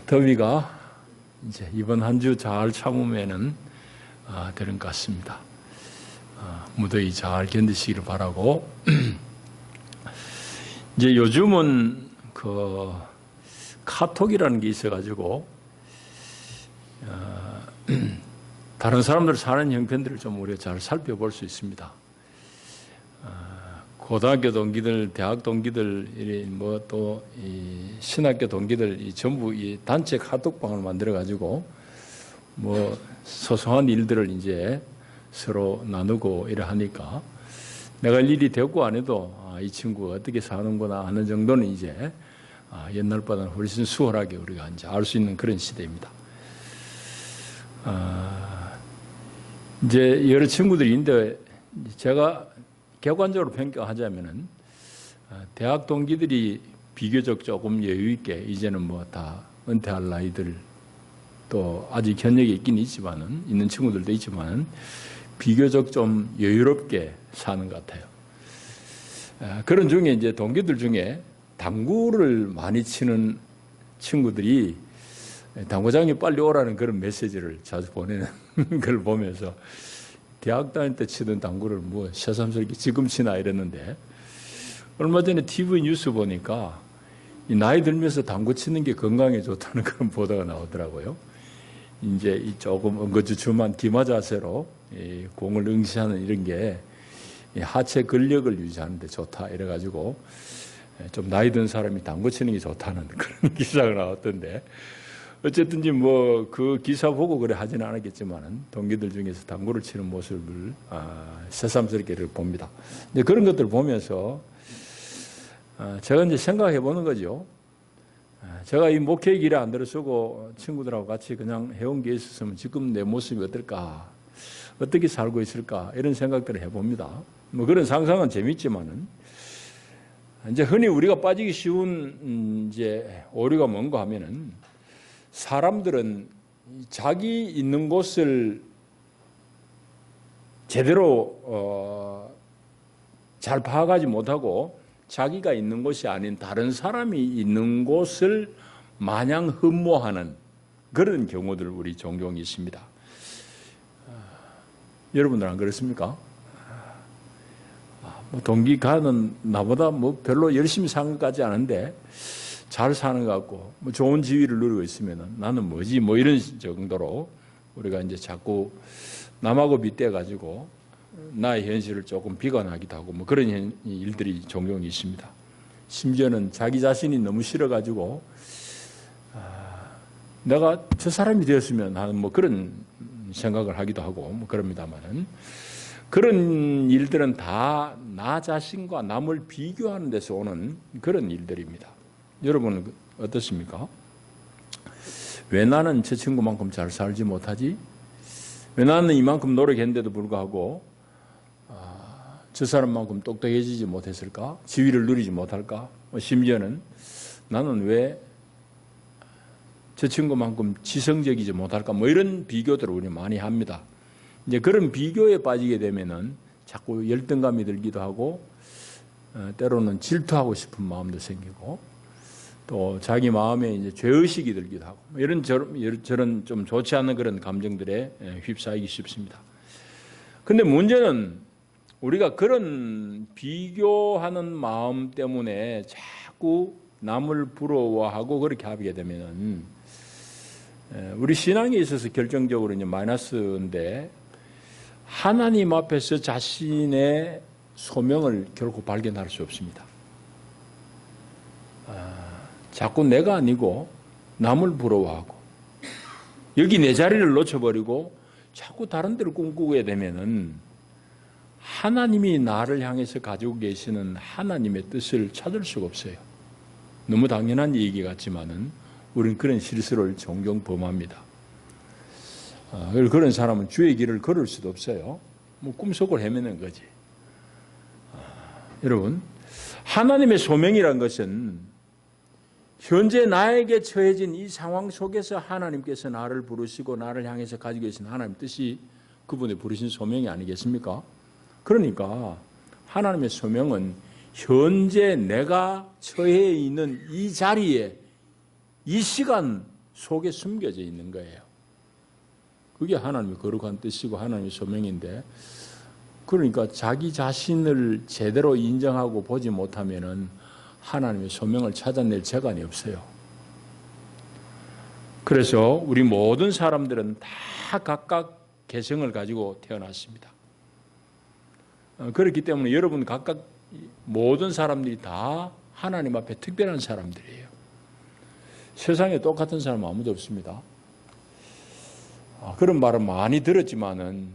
더위가 이제 이번 한 주 잘 참으면은 되는 것 같습니다. 무더위 잘 견디시기를 바라고. 이제 요즘은 그 카톡이라는 게 있어가지고 다른 사람들 사는 형편들을 좀 우리가 잘 살펴볼 수 있습니다. 고등학교 동기들, 대학 동기들, 뭐 또 신학교 동기들 전부 이 단체 카톡방을 만들어 가지고 뭐 소소한 일들을 이제 서로 나누고 이래 하니까 내가 일이 되고 안 해도 이 친구가 어떻게 사는구나 하는 정도는 이제 옛날보다는 훨씬 수월하게 우리가 이제 알 수 있는 그런 시대입니다. 이제 여러 친구들이 있는데 제가 객관적으로 평가하자면은 대학 동기들이 비교적 조금 여유 있게 이제는 뭐 다 은퇴할 나이들 또 아직 현역에 있긴 있지만은 있는 친구들도 있지만은 비교적 좀 여유롭게 사는 것 같아요. 그런 중에 이제 동기들 중에 당구를 많이 치는 친구들이 당구장에 빨리 오라는 그런 메시지를 자주 보내는 걸 보면서 대학 다닐 때 치던 당구를 뭐 새삼스럽게 지금 치나 이랬는데 얼마 전에 TV 뉴스 보니까 이 나이 들면서 당구 치는 게 건강에 좋다는 그런 보도가 나오더라고요. 이제 이 조금 엉거주춤한 기마 자세로 이 공을 응시하는 이런 게 하체 근력을 유지하는 데 좋다 이래가지고 좀 나이 든 사람이 당구 치는 게 좋다는 그런 기사가 나왔던데 어쨌든지 뭐 그 기사 보고 그래 하지는 않았겠지만은 동기들 중에서 당구를 치는 모습을 새삼스럽게 봅니다. 근데 그런 것들을 보면서 제가 이제 생각해 보는 거죠. 제가 이 목회 길에 안 들어서고 친구들하고 같이 그냥 해온 게 있었으면 지금 내 모습이 어떨까, 어떻게 살고 있을까 이런 생각들을 해봅니다. 뭐 그런 상상은 재밌지만은 이제 흔히 우리가 빠지기 쉬운 이제 오류가 뭔가 하면은 사람들은 자기 있는 곳을 제대로 잘 파악하지 못하고 자기가 있는 곳이 아닌 다른 사람이 있는 곳을 마냥 흠모하는 그런 경우들 우리 종종 있습니다. 여러분들 안 그렇습니까? 동기가는 나보다 뭐 별로 열심히 사는 것 같지 않은데 잘 사는 것 같고 뭐 좋은 지위를 누리고 있으면 나는 뭐지 뭐 이런 정도로 우리가 이제 자꾸 남하고 빗대 가지고 나의 현실을 조금 비관하기도 하고 뭐 그런 일들이 종종 있습니다. 심지어는 자기 자신이 너무 싫어 가지고 내가 저 사람이 되었으면 하는 뭐 그런 생각을 하기도 하고 뭐 그럽니다만은 그런 일들은 다 나 자신과 남을 비교하는 데서 오는 그런 일들입니다. 여러분은 어떻습니까? 왜 나는 저 친구만큼 잘 살지 못하지? 왜 나는 이만큼 노력했는데도 불구하고 저 사람만큼 똑똑해지지 못했을까? 지위를 누리지 못할까? 심지어는 나는 왜 저 친구만큼 지성적이지 못할까? 뭐 이런 비교들을 우리 많이 합니다. 이제 그런 비교에 빠지게 되면은 자꾸 열등감이 들기도 하고 때로는 질투하고 싶은 마음도 생기고 또 자기 마음에 이제 죄의식이 들기도 하고 이런 저런 좀 좋지 않은 그런 감정들에 휩싸이기 쉽습니다. 근데 문제는 우리가 그런 비교하는 마음 때문에 자꾸 남을 부러워하고 그렇게 하게 되면은 우리 신앙에 있어서 결정적으로 이제 마이너스인데 하나님 앞에서 자신의 소명을 결코 발견할 수 없습니다. 자꾸 내가 아니고 남을 부러워하고 여기 내 자리를 놓쳐버리고 자꾸 다른 데를 꿈꾸게 되면은 하나님이 나를 향해서 가지고 계시는 하나님의 뜻을 찾을 수가 없어요. 너무 당연한 얘기 같지만은 우리는 그런 실수를 종종 범합니다. 그런 사람은 주의 길을 걸을 수도 없어요. 뭐 꿈속을 헤매는 거지. 여러분, 하나님의 소명이란 것은 현재 나에게 처해진 이 상황 속에서 하나님께서 나를 부르시고 나를 향해서 가지고 계신 하나님 뜻이 그분의 부르신 소명이 아니겠습니까? 그러니까 하나님의 소명은 현재 내가 처해 있는 이 자리에 이 시간 속에 숨겨져 있는 거예요. 그게 하나님의 거룩한 뜻이고 하나님의 소명인데, 그러니까 자기 자신을 제대로 인정하고 보지 못하면은 하나님의 소명을 찾아낼 재간이 없어요. 그래서 우리 모든 사람들은 다 각각 개성을 가지고 태어났습니다. 그렇기 때문에 여러분 각각 모든 사람들이 다 하나님 앞에 특별한 사람들이에요. 세상에 똑같은 사람은 아무도 없습니다. 그런 말은 많이 들었지만은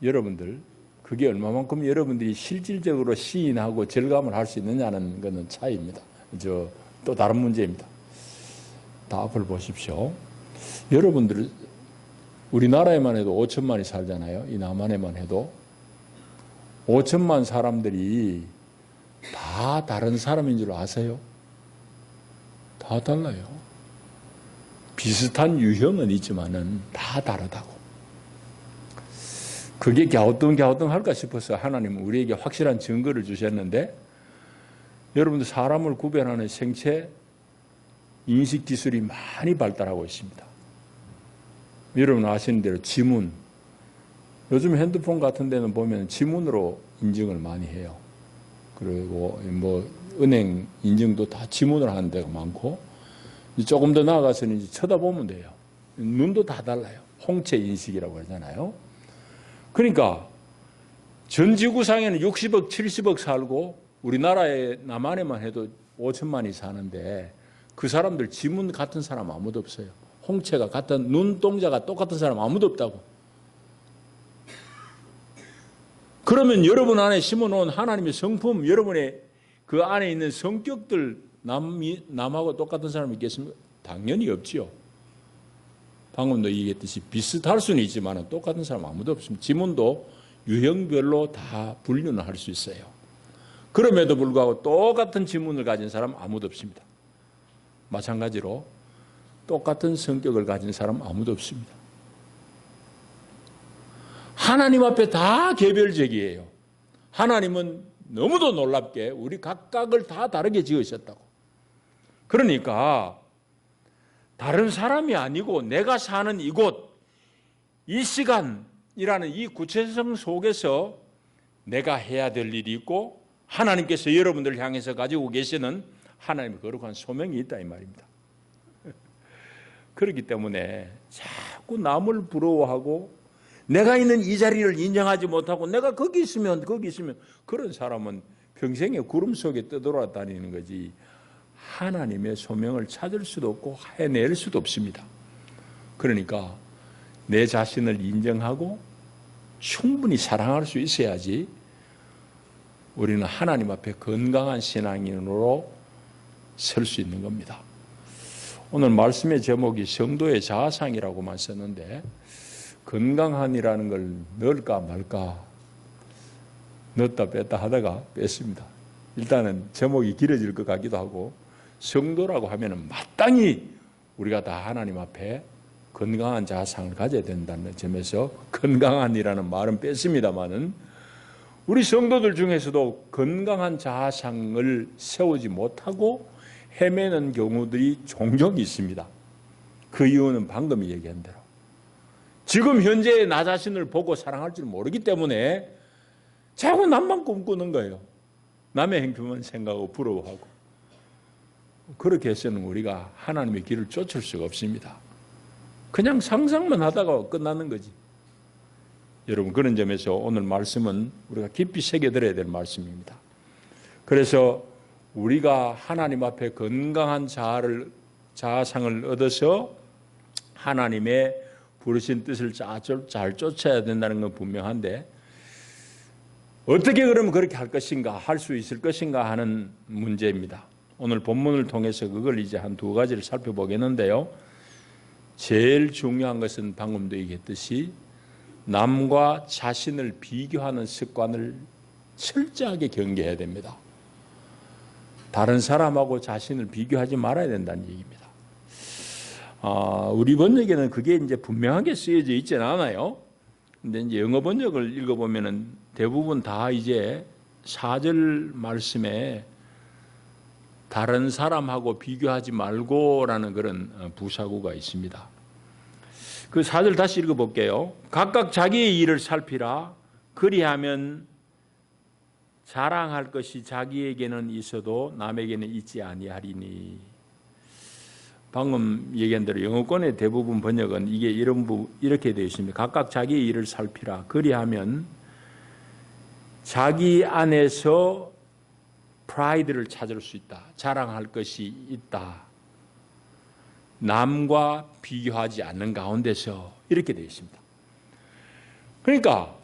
여러분들 그게 얼마만큼 여러분들이 실질적으로 시인하고 절감을 할 수 있느냐는 것은 차이입니다. 또 다른 문제입니다. 다 앞을 보십시오. 여러분들 우리나라에만 해도 5천만이 살잖아요. 이 남한에만 해도 5천만 사람들이 다 다른 사람인 줄 아세요? 다 달라요. 비슷한 유형은 있지만은 다 다르다고. 그게 갸우뚱할까 싶어서 하나님은 우리에게 확실한 증거를 주셨는데, 여러분들 사람을 구별하는 생체 인식 기술이 많이 발달하고 있습니다. 여러분 아시는 대로 지문, 요즘 핸드폰 같은 데는 보면 지문으로 인증을 많이 해요. 그리고 은행 인증도 다 지문으로 하는 데가 많고, 조금 더 나아가서는 이제 쳐다보면 돼요. 눈도 다 달라요. 홍채 인식이라고 하잖아요. 그러니까 전 지구상에는 60억, 70억 살고 우리나라에 남한에만 해도 5천만이 사는데 그 사람들 지문 같은 사람 아무도 없어요. 홍채가 같은 눈동자가 똑같은 사람 아무도 없다고. 그러면 여러분 안에 심어놓은 하나님의 성품, 여러분의 그 안에 있는 성격들 남하고 똑같은 사람이 있겠습니까? 당연히 없지요. 방금도 얘기했듯이 비슷할 수는 있지만 똑같은 사람 아무도 없습니다. 지문도 유형별로 다 분류는 할 수 있어요. 그럼에도 불구하고 똑같은 지문을 가진 사람 아무도 없습니다. 마찬가지로 똑같은 성격을 가진 사람 아무도 없습니다. 하나님 앞에 다 개별적이에요. 하나님은 너무도 놀랍게 우리 각각을 다 다르게 지으셨다고. 그러니까 다른 사람이 아니고 내가 사는 이곳, 이 시간이라는 이 구체성 속에서 내가 해야 될 일이 있고 하나님께서 여러분들을 향해서 가지고 계시는 하나님의 거룩한 소명이 있다 이 말입니다. 그렇기 때문에 자꾸 남을 부러워하고 내가 있는 이 자리를 인정하지 못하고 내가 거기 있으면 그런 사람은 평생에 구름 속에 떠돌아다니는 거지 하나님의 소명을 찾을 수도 없고 해낼 수도 없습니다. 그러니까 내 자신을 인정하고 충분히 사랑할 수 있어야지 우리는 하나님 앞에 건강한 신앙인으로 설 수 있는 겁니다. 오늘 말씀의 제목이 성도의 자아상이라고만 썼는데 건강한이라는 걸 넣을까 말까 넣었다 뺐다 하다가 뺐습니다. 일단은 제목이 길어질 것 같기도 하고 성도라고 하면은 마땅히 우리가 다 하나님 앞에 건강한 자아상을 가져야 된다는 점에서 건강한이라는 말은 뺐습니다만은 우리 성도들 중에서도 건강한 자아상을 세우지 못하고 헤매는 경우들이 종종 있습니다. 그 이유는 방금 얘기한 대로 지금 현재의 나 자신을 보고 사랑할 줄 모르기 때문에 자꾸 남만 꿈꾸는 거예요. 남의 행품만 생각하고 부러워하고. 그렇게 해서는 우리가 하나님의 길을 쫓을 수가 없습니다. 그냥 상상만 하다가 끝나는 거지. 여러분 그런 점에서 오늘 말씀은 우리가 깊이 새겨들어야 될 말씀입니다. 그래서 우리가 하나님 앞에 건강한 자아상을 얻어서 하나님의 부르신 뜻을 잘 쫓아야 된다는 건 분명한데 어떻게 그러면 그렇게 할 것인가, 할 수 있을 것인가 하는 문제입니다. 오늘 본문을 통해서 그걸 이제 한 두 가지를 살펴보겠는데요. 제일 중요한 것은 방금도 얘기했듯이 남과 자신을 비교하는 습관을 철저하게 경계해야 됩니다. 다른 사람하고 자신을 비교하지 말아야 된다는 얘기입니다. 우리 번역에는 그게 이제 분명하게 쓰여져 있지는 않아요. 근데 이제 영어 번역을 읽어보면은 대부분 다 이제 4절 말씀에 다른 사람하고 비교하지 말고라는 그런 부사구가 있습니다. 그 4절 다시 읽어볼게요. 각각 자기의 일을 살피라. 그리하면 자랑할 것이 자기에게는 있어도 남에게는 있지 아니하리니. 방금 얘기한 대로 영어권의 대부분 번역은 이게 이렇게 되어 있습니다. 각각 자기의 일을 살피라. 그리하면 자기 안에서 프라이드를 찾을 수 있다. 자랑할 것이 있다. 남과 비교하지 않는 가운데서 이렇게 되어 있습니다. 그러니까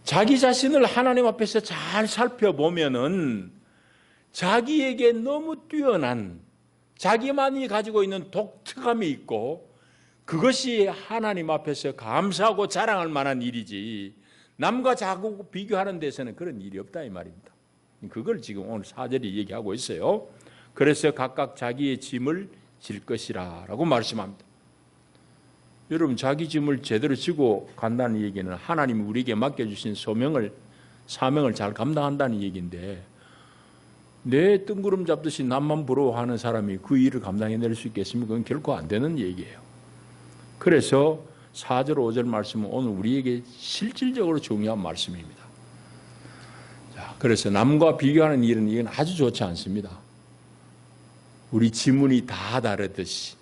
자기 자신을 하나님 앞에서 잘 살펴보면은 자기에게 너무 뛰어난 자기만이 가지고 있는 독특함이 있고 그것이 하나님 앞에서 감사하고 자랑할 만한 일이지 남과 자꾸 비교하는 데서는 그런 일이 없다 이 말입니다. 그걸 지금 오늘 4절이 얘기하고 있어요. 그래서 각각 자기의 짐을 질 것이라 라고 말씀합니다. 여러분 자기 짐을 제대로 지고 간다는 얘기는 하나님이 우리에게 맡겨주신 사명을 잘 감당한다는 얘기인데 내 뜬구름 잡듯이 남만 부러워하는 사람이 그 일을 감당해낼 수 있겠습니까? 그건 결코 안 되는 얘기예요. 그래서 4절 5절 말씀은 오늘 우리에게 실질적으로 중요한 말씀입니다. 자, 그래서 남과 비교하는 일은 이건 아주 좋지 않습니다. 우리 지문이 다 다르듯이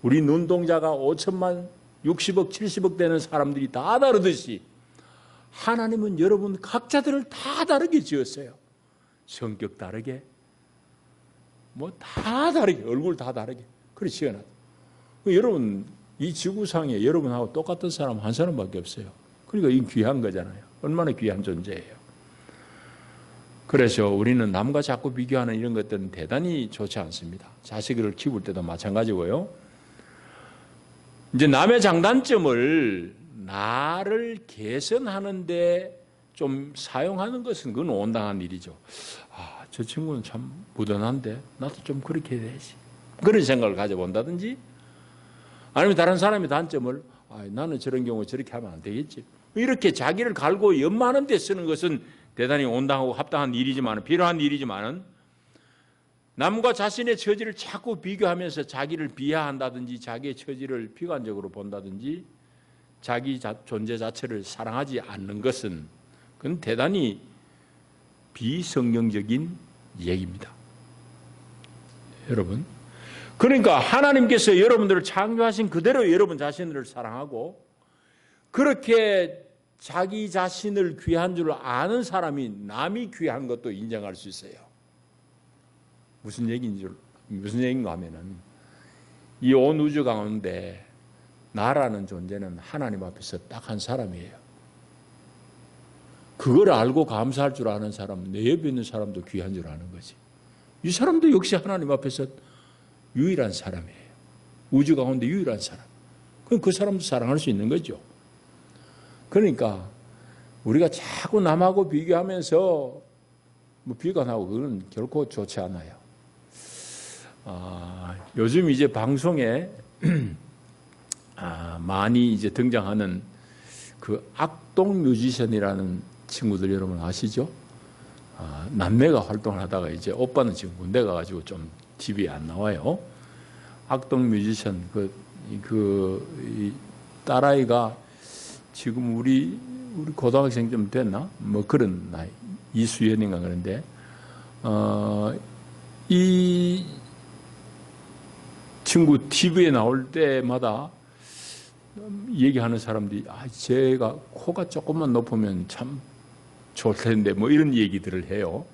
우리 눈동자가 5천만 60억 70억 되는 사람들이 다 다르듯이 하나님은 여러분 각자들을 다 다르게 지었어요. 성격 다르게 뭐 다 다르게 얼굴 다 다르게 그렇게 지어놨다. 여러분 이 지구상에 여러분하고 똑같은 사람 한 사람밖에 없어요. 그러니까 이 귀한 거잖아요. 얼마나 귀한 존재예요. 그래서 우리는 남과 자꾸 비교하는 이런 것들은 대단히 좋지 않습니다. 자식을 키울 때도 마찬가지고요. 이제 남의 장단점을 나를 개선하는데 좀 사용하는 것은 그건 온당한 일이죠. 아, 저 친구는 참 무던한데 나도 좀 그렇게 해야지. 그런 생각을 가져본다든지 아니면 다른 사람의 단점을 나는 저런 경우에 저렇게 하면 안 되겠지. 이렇게 자기를 갈고 연마하는 데 쓰는 것은 대단히 온당하고 합당한 일이지만 필요한 일이지만 남과 자신의 처지를 자꾸 비교하면서 자기를 비하한다든지 자기의 처지를 비관적으로 본다든지 자기 존재 자체를 사랑하지 않는 것은 그건 대단히 비성경적인 얘기입니다. 여러분, 그러니까 하나님께서 여러분들을 창조하신 그대로 여러분 자신을 사랑하고 그렇게 자기 자신을 귀한 줄 아는 사람이 남이 귀한 것도 인정할 수 있어요. 무슨 얘기인가 하면은 이 온 우주 가운데 나라는 존재는 하나님 앞에서 딱 한 사람이에요. 그걸 알고 감사할 줄 아는 사람, 내 옆에 있는 사람도 귀한 줄 아는 거지. 이 사람도 역시 하나님 앞에서 유일한 사람이에요. 우주 가운데 유일한 사람. 그럼 그 사람도 사랑할 수 있는 거죠. 그러니까 우리가 자꾸 남하고 비교하면서 비관하고 그건 결코 좋지 않아요. 요즘 이제 방송에 많이 이제 등장하는 그 악동 뮤지션이라는 친구들 여러분 아시죠? 남매가 활동을 하다가 이제 오빠는 지금 군대 가가지고 좀 TV에 안 나와요. 악동 뮤지션 이 딸아이가 지금 우리 고등학생 좀 됐나? 뭐 그런 나이 이수연인가 그런데 이 친구 TV에 나올 때마다 얘기하는 사람들이 제가 코가 조금만 높으면 참 좋을 텐데 뭐 이런 얘기들을 해요.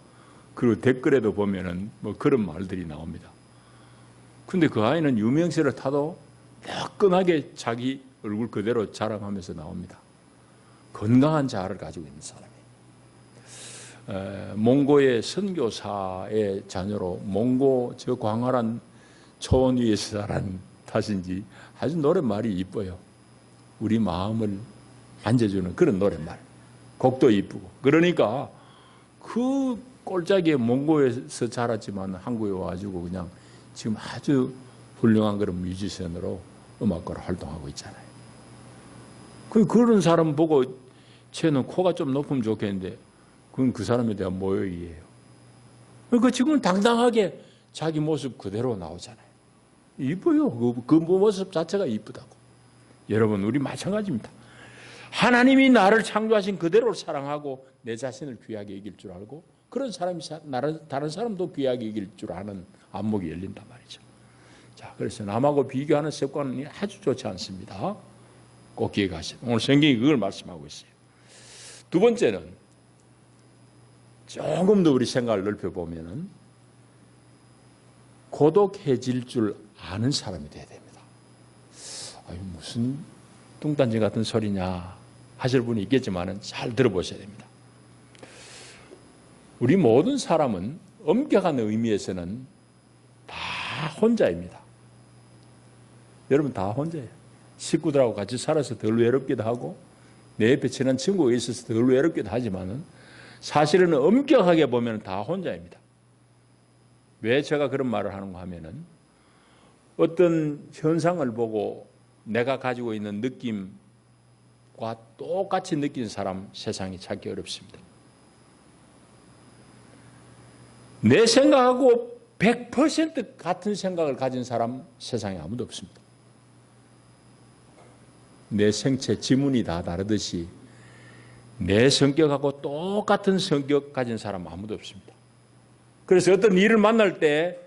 그리고 댓글에도 보면은 뭐 그런 말들이 나옵니다. 근데 그 아이는 유명세를 타도 화끈하게 자기 얼굴 그대로 자랑하면서 나옵니다. 건강한 자아를 가지고 있는 사람이에요. 몽고의 선교사의 자녀로 몽고 저 광활한 초원 위에서 자란 탓인지 아주 노랫말이 이뻐요. 우리 마음을 만져주는 그런 노랫말. 곡도 이쁘고. 그러니까 그 꼴짝이에 몽고에서 자랐지만 한국에 와가지고 그냥 지금 아주 훌륭한 그런 뮤지션으로 음악가로 활동하고 있잖아요. 그런 사람 보고 쟤는 코가 좀 높으면 좋겠는데 그건 그 사람에 대한 모욕이에요. 그 지금은 당당하게 자기 모습 그대로 나오잖아요. 이뻐요. 그 모습 자체가 이쁘다고. 여러분, 우리 마찬가지입니다. 하나님이 나를 창조하신 그대로 사랑하고 내 자신을 귀하게 여길 줄 알고 그런 사람이 다른 사람도 귀하게 여길 줄 아는 안목이 열린단 말이죠. 자, 그래서 남하고 비교하는 습관은 아주 좋지 않습니다. 꼭 기억하세요. 오늘 성경이 그걸 말씀하고 있어요. 두 번째는 조금 더 우리 생각을 넓혀보면 고독해질 줄 아는 사람이 돼야 됩니다. 아유, 무슨 뚱딴지 같은 소리냐 하실 분이 있겠지만 잘 들어보셔야 됩니다. 우리 모든 사람은 엄격한 의미에서는 다 혼자입니다. 여러분 다 혼자예요. 식구들하고 같이 살아서 덜 외롭기도 하고 내 옆에 친한 친구가 있어서 덜 외롭기도 하지만 사실은 엄격하게 보면 다 혼자입니다. 왜 제가 그런 말을 하는가 하면은 어떤 현상을 보고 내가 가지고 있는 느낌과 똑같이 느끼는 사람 세상에 찾기 어렵습니다. 내 생각하고 100% 같은 생각을 가진 사람 세상에 아무도 없습니다. 내 생체 지문이 다 다르듯이 내 성격하고 똑같은 성격 가진 사람 아무도 없습니다. 그래서 어떤 일을 만날 때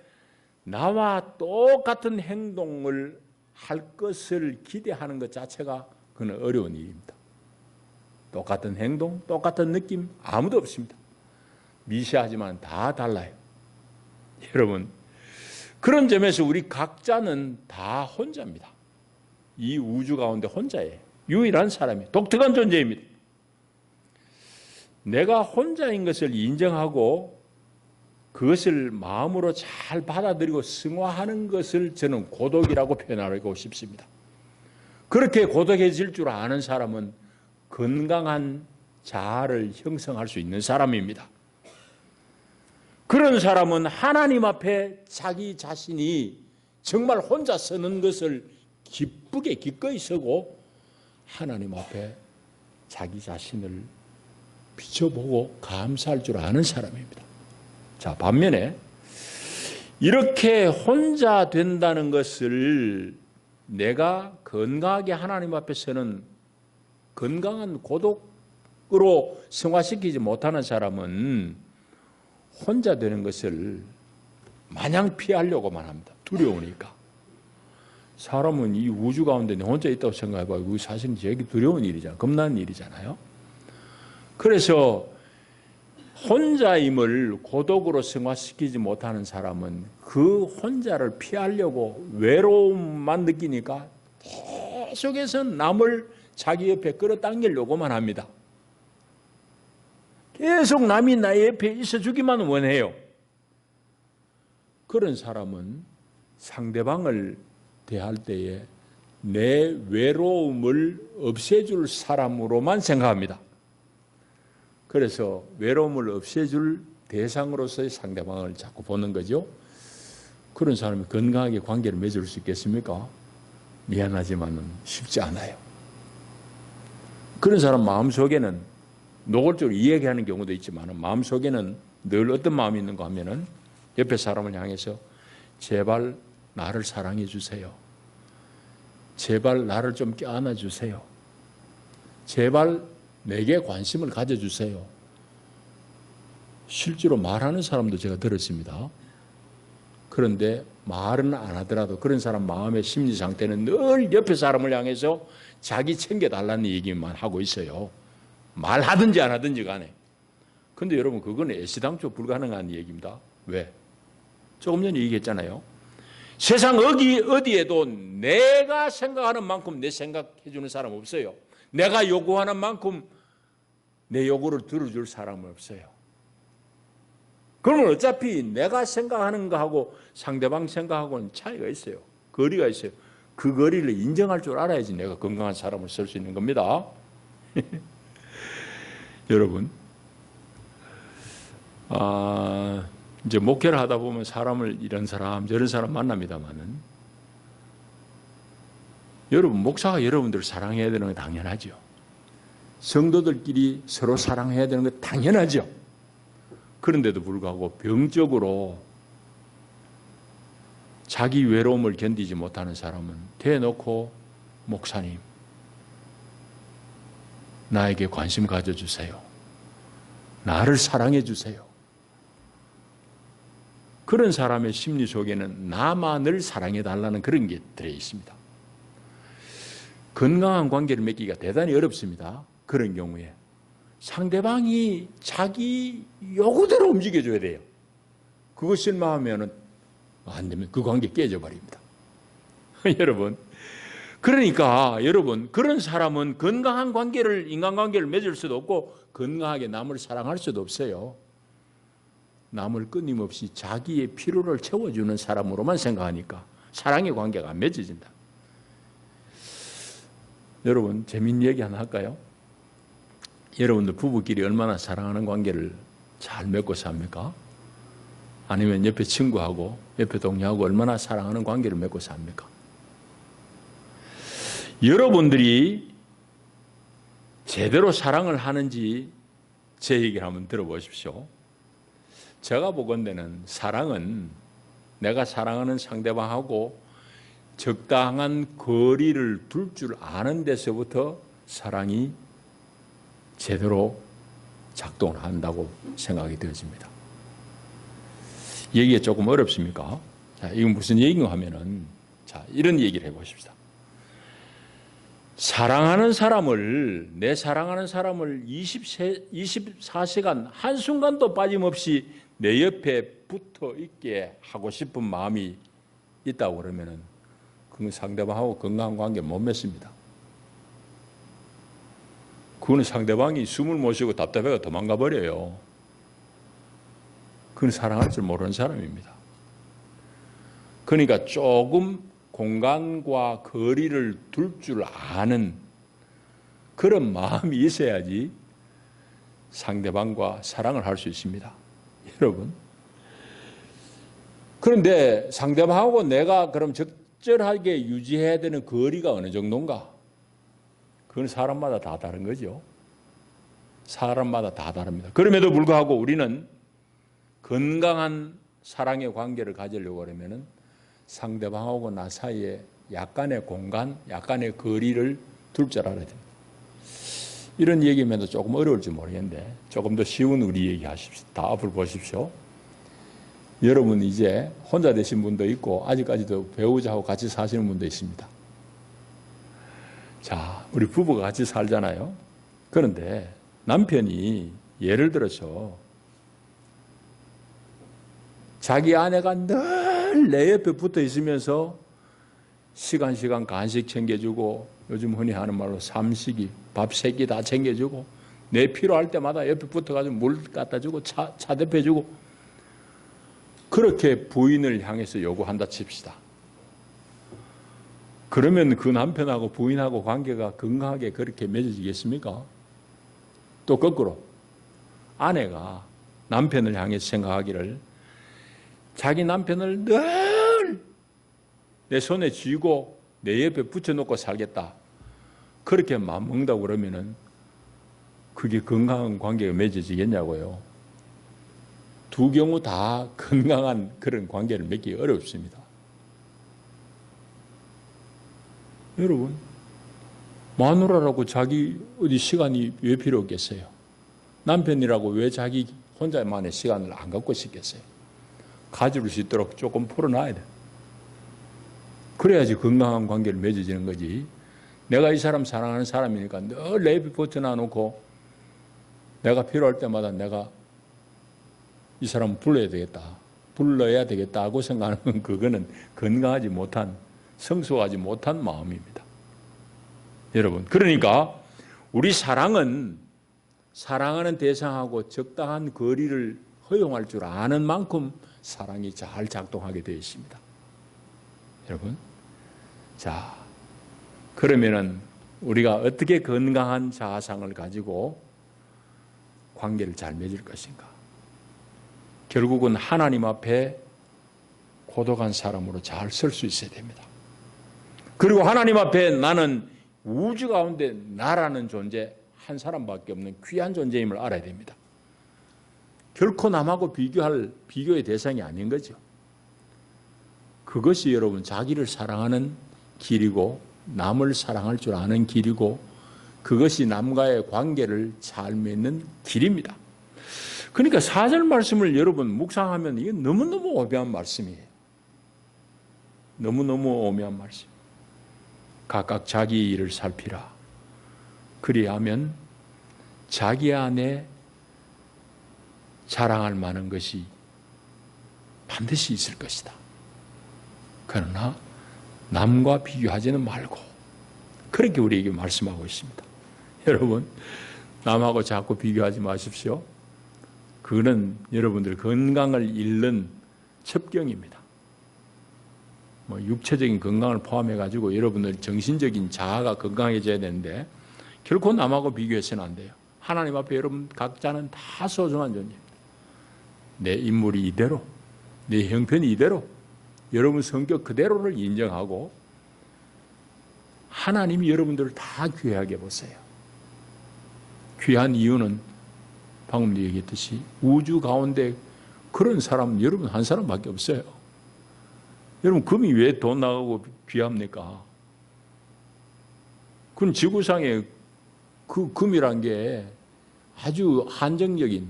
나와 똑같은 행동을 할 것을 기대하는 것 자체가 그건 어려운 일입니다. 똑같은 행동, 똑같은 느낌 아무도 없습니다. 미세하지만 다 달라요. 여러분, 그런 점에서 우리 각자는 다 혼자입니다. 이 우주 가운데 혼자예요. 유일한 사람이 독특한 존재입니다. 내가 혼자인 것을 인정하고 그것을 마음으로 잘 받아들이고 승화하는 것을 저는 고독이라고 표현하고 싶습니다. 그렇게 고독해질 줄 아는 사람은 건강한 자아를 형성할 수 있는 사람입니다. 그런 사람은 하나님 앞에 자기 자신이 정말 혼자 서는 것을 기쁘게 기꺼이 서고 하나님 앞에 자기 자신을 비춰보고 감사할 줄 아는 사람입니다. 자, 반면에 이렇게 혼자 된다는 것을 내가 건강하게 하나님 앞에 서는 건강한 고독으로 승화시키지 못하는 사람은 혼자 되는 것을 마냥 피하려고만 합니다. 두려우니까. 사람은 이 우주 가운데 혼자 있다고 생각해봐요. 그게 사실은 되게 두려운 일이잖아요. 겁나는 일이잖아요. 그래서 혼자임을 고독으로 승화시키지 못하는 사람은 그 혼자를 피하려고 외로움만 느끼니까 계속해서 남을 자기 옆에 끌어당기려고만 합니다. 계속 남이 나의 옆에 있어주기만 원해요. 그런 사람은 상대방을 대할 때에 내 외로움을 없애줄 사람으로만 생각합니다. 그래서 외로움을 없애줄 대상으로서의 상대방을 자꾸 보는 거죠. 그런 사람이 건강하게 관계를 맺을 수 있겠습니까? 미안하지만 쉽지 않아요. 그런 사람 마음속에는 노골적으로 이야기하는 경우도 있지만 마음속에는 늘 어떤 마음이 있는가 하면은 옆에 사람을 향해서 제발 나를 사랑해 주세요. 제발 나를 좀 껴안아 주세요. 제발 내게 관심을 가져주세요. 실제로 말하는 사람도 제가 들었습니다. 그런데 말은 안 하더라도 그런 사람 마음의 심리 상태는 늘 옆에 사람을 향해서 자기 챙겨달라는 얘기만 하고 있어요. 말하든지 안 하든지 간에. 그런데 여러분 그건 애시당초 불가능한 얘기입니다. 왜? 조금 전에 얘기했잖아요. 세상 어디에도 내가 생각하는 만큼 내 생각해 주는 사람 없어요. 내가 요구하는 만큼 내 요구를 들어줄 사람은 없어요. 그러면 어차피 내가 생각하는 거하고 상대방 생각하고는 차이가 있어요. 거리가 있어요. 그 거리를 인정할 줄 알아야지 내가 건강한 사람을 쓸 수 있는 겁니다. 여러분, 이제 목회를 하다 보면 사람을 이런 사람 저런 사람 만납니다만은 여러분 목사가 여러분들을 사랑해야 되는 건 당연하죠. 성도들끼리 서로 사랑해야 되는 건 당연하죠. 그런데도 불구하고 병적으로 자기 외로움을 견디지 못하는 사람은 대놓고 목사님, 나에게 관심 가져주세요. 나를 사랑해 주세요. 그런 사람의 심리 속에는 나만을 사랑해 달라는 그런 게 들어 있습니다. 건강한 관계를 맺기가 대단히 어렵습니다. 그런 경우에 상대방이 자기 요구대로 움직여줘야 돼요. 그거 실망하면 안 되면 그 관계 깨져버립니다. 여러분, 그러니까 여러분, 그런 사람은 건강한 관계를, 인간관계를 맺을 수도 없고 건강하게 남을 사랑할 수도 없어요. 남을 끊임없이 자기의 필요를 채워주는 사람으로만 생각하니까 사랑의 관계가 안 맺어진다. 여러분, 재밌는 얘기 하나 할까요? 여러분들 부부끼리 얼마나 사랑하는 관계를 잘 맺고 삽니까? 아니면 옆에 친구하고 옆에 동료하고 얼마나 사랑하는 관계를 맺고 삽니까? 여러분들이 제대로 사랑을 하는지 제 얘기를 한번 들어보십시오. 제가 보건대는 사랑은 내가 사랑하는 상대방하고 적당한 거리를 둘 줄 아는 데서부터 사랑이 제대로 작동을 한다고 생각이 되어집니다. 얘기가 조금 어렵습니까? 자, 이건 무슨 얘기인가 하면은, 자, 이런 얘기를 해보십시다. 내 사랑하는 사람을 24시간 한순간도 빠짐없이 내 옆에 붙어 있게 하고 싶은 마음이 있다고 그러면은, 그건 상대방하고 건강한 관계 못 맺습니다. 그거는 상대방이 숨을 못 쉬고 답답해가 도망가 버려요. 그건 사랑할 줄 모르는 사람입니다. 그러니까 조금 공간과 거리를 둘 줄 아는 그런 마음이 있어야지 상대방과 사랑을 할 수 있습니다. 여러분. 그런데 상대방하고 내가 그럼 적절하게 유지해야 되는 거리가 어느 정도인가? 그건 사람마다 다 다른 거죠. 사람마다 다 다릅니다. 그럼에도 불구하고 우리는 건강한 사랑의 관계를 가지려고 하면은 상대방하고 나 사이에 약간의 공간, 약간의 거리를 둘 줄 알아야 됩니다. 이런 얘기면 조금 어려울지 모르겠는데 조금 더 쉬운 우리 얘기 하십시오. 다 앞을 보십시오. 여러분 이제 혼자 되신 분도 있고 아직까지도 배우자하고 같이 사시는 분도 있습니다. 자, 우리 부부가 같이 살잖아요. 그런데 남편이 예를 들어서 자기 아내가 늘 내 옆에 붙어 있으면서 시간 간식 챙겨주고 요즘 흔히 하는 말로 삼식이 밥 3끼 다 챙겨주고 내 필요할 때마다 옆에 붙어가지고 물 갖다 주고 차 대표주고 그렇게 부인을 향해서 요구한다 칩시다. 그러면 그 남편하고 부인하고 관계가 건강하게 그렇게 맺어지겠습니까? 또 거꾸로 아내가 남편을 향해서 생각하기를 자기 남편을 늘 내 손에 쥐고 내 옆에 붙여놓고 살겠다. 그렇게 마음먹는다고 그러면은 그게 건강한 관계가 맺어지겠냐고요. 두 경우 다 건강한 그런 관계를 맺기 어렵습니다. 여러분, 마누라라고 자기 어디 시간이 왜 필요 없겠어요? 남편이라고 왜 자기 혼자만의 시간을 안 갖고 싶겠어요? 가질 수 있도록 조금 풀어놔야 돼. 그래야지 건강한 관계를 맺어지는 거지. 내가 이 사람 사랑하는 사람이니까 늘 내 옆에 붙여놔 놓고 내가 필요할 때마다 내가 이 사람을 불러야 되겠다 하고 생각하는 그거는 건강하지 못한, 성숙하지 못한 마음입니다. 여러분, 그러니까 우리 사랑은 사랑하는 대상하고 적당한 거리를 허용할 줄 아는 만큼 사랑이 잘 작동하게 되어 있습니다. 여러분, 자, 그러면은 우리가 어떻게 건강한 자아상을 가지고 관계를 잘 맺을 것인가? 결국은 하나님 앞에 고독한 사람으로 잘 설 수 있어야 됩니다. 그리고 하나님 앞에 나는 우주 가운데 나라는 존재 한 사람밖에 없는 귀한 존재임을 알아야 됩니다. 결코 남하고 비교의 대상이 아닌 거죠. 그것이 여러분 자기를 사랑하는 길이고 남을 사랑할 줄 아는 길이고 그것이 남과의 관계를 잘 맺는 길입니다. 그러니까 4절 말씀을 여러분 묵상하면 이게 너무너무 오묘한 말씀이에요. 너무너무 오묘한 말씀. 각각 자기 일을 살피라. 그리하면 자기 안에 자랑할 만한 것이 반드시 있을 것이다. 그러나 남과 비교하지는 말고 그렇게 우리에게 말씀하고 있습니다. 여러분 남하고 자꾸 비교하지 마십시오. 그거는 여러분들 건강을 잃는 첩경입니다. 육체적인 건강을 포함해가지고 여러분들 정신적인 자아가 건강해져야 되는데 결코 남하고 비교해서는 안 돼요. 하나님 앞에 여러분 각자는 다 소중한 존재입니다. 내 인물이 이대로, 내 형편이 이대로, 여러분 성격 그대로를 인정하고 하나님이 여러분들을 다 귀하게 보세요. 귀한 이유는 방금 얘기했듯이 우주 가운데 그런 사람은 여러분 한 사람밖에 없어요. 여러분 금이 왜 돈 나가고 귀합니까? 그건 지구상에 그 금이란 게 아주 한정적인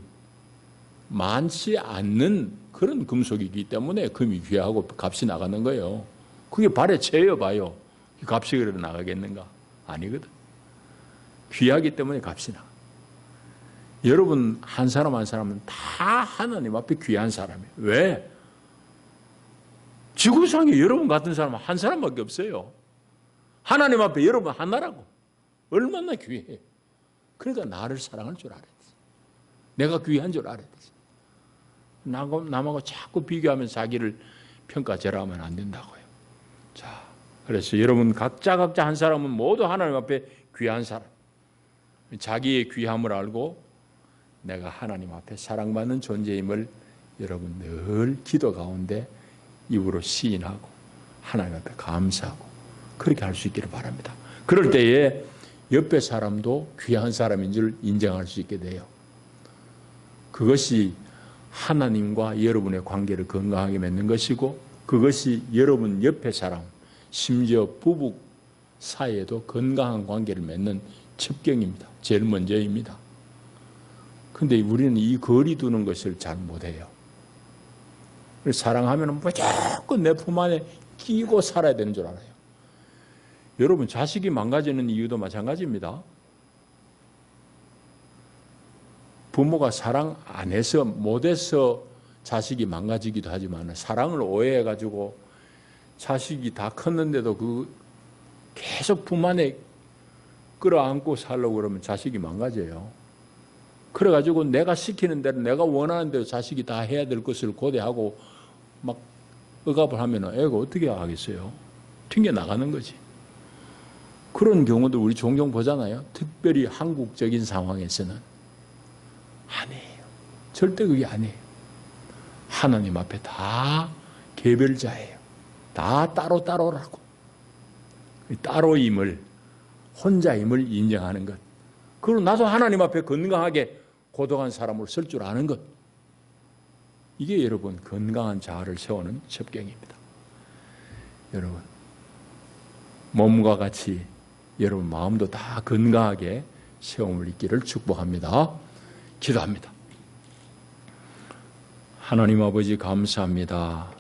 많지 않는 그런 금속이기 때문에 금이 귀하고 값이 나가는 거예요. 그게 발에 채여봐요. 값이 그래도 나가겠는가? 아니거든. 귀하기 때문에 값이 나가. 여러분 한 사람 한 사람은 다 하나님 앞에 귀한 사람이에요. 왜? 지구상에 여러분 같은 사람은 한 사람밖에 없어요. 하나님 앞에 여러분 하나라고. 얼마나 귀해요. 그러니까 나를 사랑할 줄 알아야 돼. 내가 귀한 줄 알아야 돼. 남하고 자꾸 비교하면서 자기를 평가절하면 안 된다고요. 자, 그래서 여러분 각자 한 사람은 모두 하나님 앞에 귀한 사람. 자기의 귀함을 알고 내가 하나님 앞에 사랑받는 존재임을 여러분 늘 기도 가운데 입으로 시인하고 하나님 앞에 감사하고 그렇게 할 수 있기를 바랍니다. 그럴 때에 옆에 사람도 귀한 사람인 줄 인정할 수 있게 돼요. 그것이 하나님과 여러분의 관계를 건강하게 맺는 것이고 그것이 여러분 옆에 사람, 심지어 부부 사이에도 건강한 관계를 맺는 첩경입니다. 제일 먼저입니다. 그런데 우리는 이 거리 두는 것을 잘 못해요. 사랑하면 무조건 내 품 안에 끼고 살아야 되는 줄 알아요. 여러분 자식이 망가지는 이유도 마찬가지입니다. 부모가 사랑 안 해서 못해서 자식이 망가지기도 하지만 사랑을 오해해가지고 자식이 다 컸는데도 그 계속 품 안에 끌어안고 살려고 그러면 자식이 망가져요. 그래가지고 내가 시키는 대로 내가 원하는 대로 자식이 다 해야 될 것을 고대하고 막 억압을 하면 애가 어떻게 하겠어요? 튕겨나가는 거지. 그런 경우도 우리 종종 보잖아요. 특별히 한국적인 상황에서는. 아니에요. 절대 그게 아니에요. 하나님 앞에 다 개별자예요. 다 따로따로라고. 따로임을, 혼자임을 인정하는 것. 그리고 나도 하나님 앞에 건강하게 고독한 사람으로 설 줄 아는 것. 이게 여러분 건강한 자아를 세우는 첩경입니다. 여러분 몸과 같이 여러분 마음도 다 건강하게 세움을 있기를 축복합니다. 기도합니다. 하나님 아버지 감사합니다.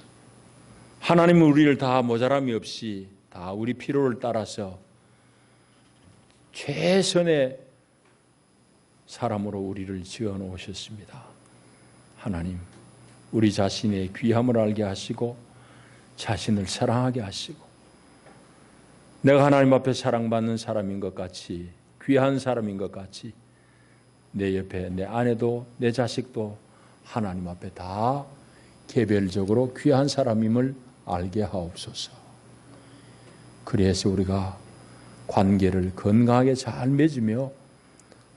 하나님은 우리를 다 모자람이 없이 다 우리 필요를 따라서 최선의 사람으로 우리를 지어 놓으셨습니다. 하나님, 우리 자신의 귀함을 알게 하시고 자신을 사랑하게 하시고 내가 하나님 앞에 사랑받는 사람인 것 같이 귀한 사람인 것 같이 내 옆에 내 아내도 내 자식도 하나님 앞에 다 개별적으로 귀한 사람임을 알게 하옵소서. 그래서 우리가 관계를 건강하게 잘 맺으며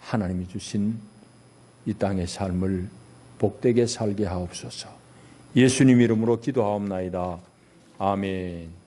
하나님이 주신 이 땅의 삶을 복되게 살게 하옵소서. 예수님 이름으로 기도하옵나이다. 아멘.